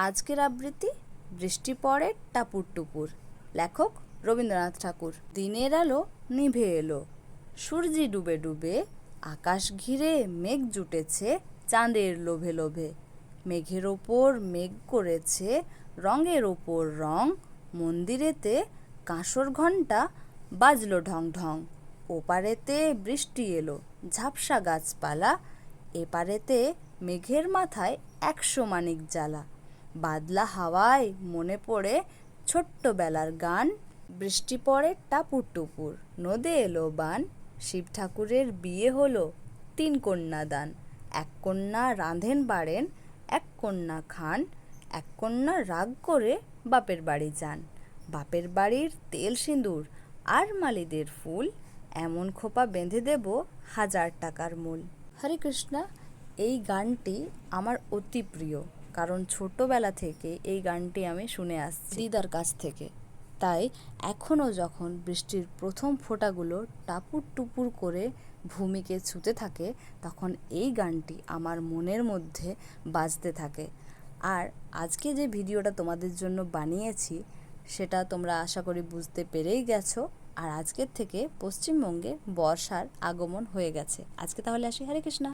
আজকের আবৃত্তি বৃষ্টি পড়ে টাপুর টুপুর। লেখক রবীন্দ্রনাথ ঠাকুর। দিনের আলো নিভে এলো, সূর্যি ডুবে ডুবে, আকাশ ঘিরে মেঘ জুটেছে চাঁদের লোভে লোভে। মেঘের ওপর মেঘ করেছে রঙের ওপর রং, মন্দিরেতে কাঁসর ঘণ্টা বাজলো ঢং ঢং। ওপারেতে বৃষ্টি এলো ঝাপসা গাছপালা, এপারেতে মেঘের মাথায় 100 মানিক জ্বালা। বাদলা হাওয়ায় মনে পড়ে ছোট্টবেলার গান, বৃষ্টি পড়ে টাপুর টুপুর, নদে এলো বান। শিব ঠাকুরের বিয়ে হলো 3 কন্যা দান। 1 কন্যা রাঁধেন বাড়েন, 1 কন্যা খান, 1 কন্যা রাগ করে বাপের বাড়ি যান। বাপের বাড়ির তেল সিঁদুর আর মালিদের ফুল, এমন খোপা বেঁধে দেব 1000 টাকার মূল। হরে কৃষ্ণা। এই গানটি আমার অতি প্রিয়, কারণ ছোটবেলা থেকে এই গানটি আমি শুনে আসছি দিদার কাছ থেকে। তাই এখনও যখন বৃষ্টির প্রথম ফোঁটাগুলো টাপুর টুপুর করে ভূমিকে ছুঁতে থাকে, তখন এই গানটি আমার মনের মধ্যে বাজতে থাকে। আর আজকে যে ভিডিওটা তোমাদের জন্য বানিয়েছি সেটা তোমরা আশা করি বুঝতে পেরেই গেছো। আর আজকের থেকে পশ্চিমবঙ্গে বর্ষার আগমন হয়ে গেছে। আজকে তাহলে আসি। হরে কৃষ্ণা।